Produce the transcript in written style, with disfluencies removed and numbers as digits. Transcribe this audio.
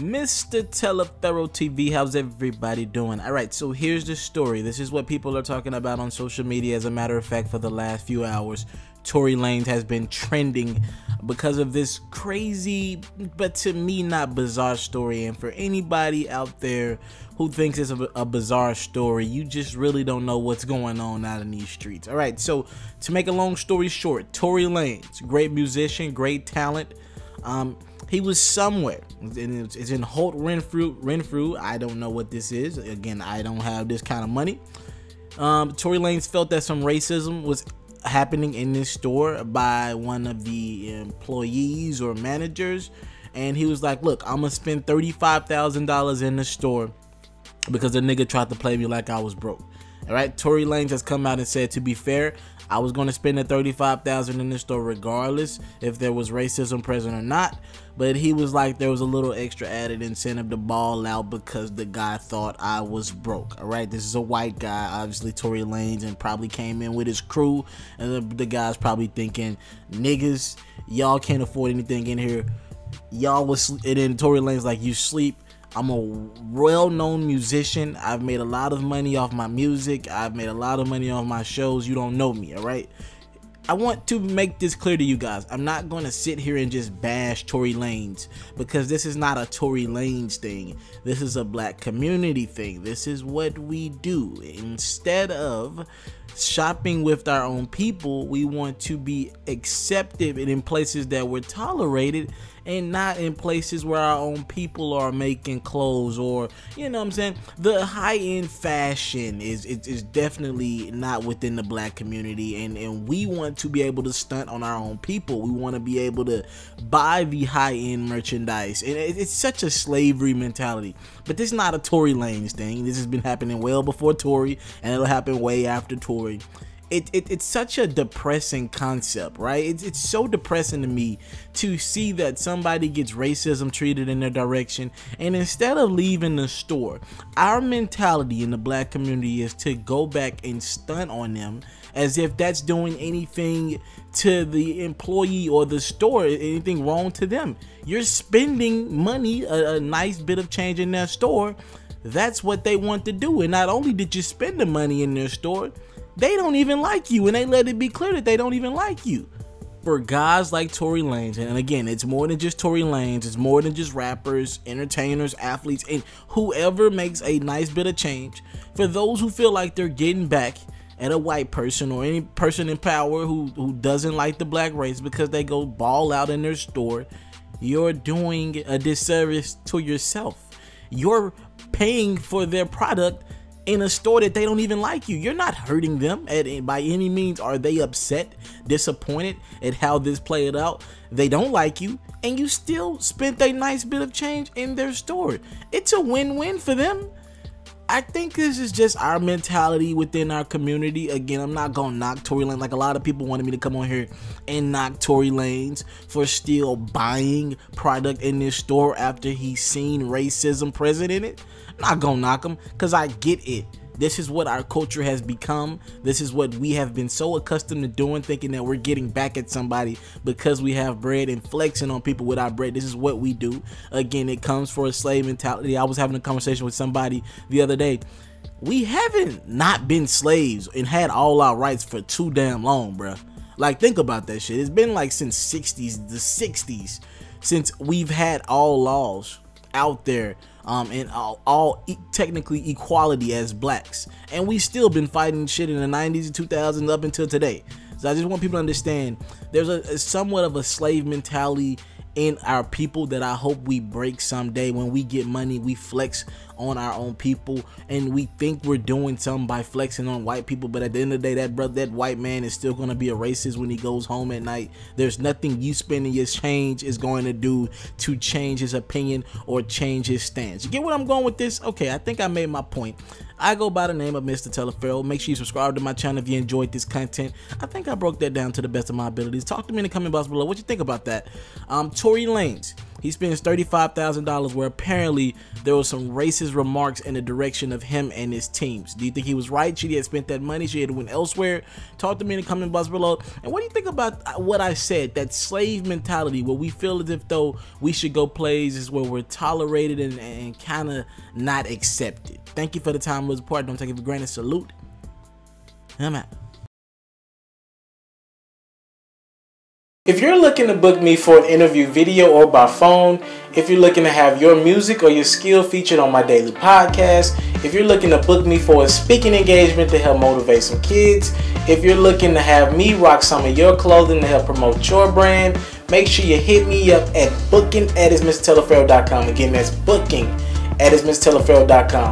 Mr. TALIAFERRO TV, how's everybody doing? Alright, so here's the story. This is what people are talking about on social media. As a matter of fact, for the last few hours, Tory Lanez has been trending because of this crazy, but to me not bizarre story. And for anybody out there who thinks it's a bizarre story, you just really don't know what's going on out in these streets. Alright, so to make a long story short, Tory Lanez, great musician, great talent. He was somewhere, and it's in Holt Renfrew. I don't know what this is. Again, I don't have this kind of money. Tory Lanez felt that some racism was happening in this store by one of the employees or managers, and he was like, look, I'm gonna spend $35,000 in the store because the nigga tried to play me like I was broke. All right, Tory Lanez has come out and said, to be fair, I was going to spend the $35,000 in the store regardless if there was racism present or not, but he was like there was a little extra added incentive to ball out because the guy thought I was broke. All right, this is a white guy, obviously Tory Lanez, and probably came in with his crew, and the guy's probably thinking, niggas, y'all can't afford anything in here, y'all was, and then Tory Lanez like, you sleep. I'm a well-known musician. I've made a lot of money off my music. I've made a lot of money off my shows. You don't know me, all right? I want to make this clear to you guys. I'm not going to sit here and just bash Tory Lanez because this is not a Tory Lanez thing. This is a black community thing. This is what we do. Instead of shopping with our own people, we want to be accepted in places that we're tolerated and not in places where our own people are making clothes, or, you know what I'm saying, the high-end fashion is definitely not within the black community, and we want to be able to stunt on our own people. We want to be able to buy the high-end merchandise, and it's such a slavery mentality. But this is not a Tory Lanez thing. This has been happening well before Tory, and it'll happen way after Tory. It's such a depressing concept, right? It's so depressing to me to see that somebody gets racism treated in their direction, and instead of leaving the store, our mentality in the black community is to go back and stunt on them as if that's doing anything to the employee or the store, anything wrong to them. You're spending money, a nice bit of change in their store. That's what they want to do. And not only did you spend the money in their store, they don't even like you, and they let it be clear that they don't even like you. For guys like Tory Lanez, and again, it's more than just Tory Lanez, it's more than just rappers, entertainers, athletes, and whoever makes a nice bit of change. For those who feel like they're getting back at a white person or any person in power who doesn't like the black race because they go ball out in their store, you're doing a disservice to yourself. You're paying for their product in a store that they don't even like you. You're not hurting them by any means. Are they upset, disappointed at how this played out? They don't like you, and you still spent a nice bit of change in their store. It's a win-win for them. I think this is just our mentality within our community. Again, I'm not gonna knock Tory Lanez. Like, a lot of people wanted me to come on here and knock Tory Lanez for still buying product in this store after he's seen racism present in it. I'm not gonna knock him because I get it. This is what our culture has become. This is what we have been so accustomed to doing, thinking that we're getting back at somebody because we have bread and flexing on people with our bread. This is what we do. Again, it comes for a slave mentality. I was having a conversation with somebody the other day. We haven't not been slaves and had all our rights for too damn long, bruh. Like, think about that shit. It's been like since the 60s since we've had all laws out there, and all technically equality as blacks, and we still been fighting shit in the 90s and 2000s up until today. So I just want people to understand there's a somewhat of a slave mentality in our people that I hope we break someday. When we get money, we flex on our own people, and we think we're doing something by flexing on white people, but at the end of the day, that white man is still going to be a racist when he goes home at night. There's nothing you spending your change is going to do to change his opinion or change his stance. You get what I'm going with this? Okay, I think I made my point. I go by the name of Mr. TALIAFERRO. Make sure you subscribe to my channel if you enjoyed this content. I think I broke that down to the best of my abilities. Talk to me in the comment box below. What you think about that? Tory Lanez, He spends $35,000 where apparently there was some racist remarks in the direction of him and his teams. Do you think he was right? Should he have spent that money? Should he have went elsewhere? Talk to me in the comment box below. And what do you think about what I said? That slave mentality where we feel as if though we should go places where we're tolerated and kind of not accepted. Thank you for the time, was part. Don't take it for granted. Salute. I'm out. If you're looking to book me for an interview video or by phone, if you're looking to have your music or your skill featured on my daily podcast, if you're looking to book me for a speaking engagement to help motivate some kids, if you're looking to have me rock some of your clothing to help promote your brand, make sure you hit me up at booking@itsmrtaliaferro.com. Again, that's booking@itsmrtaliaferro.com.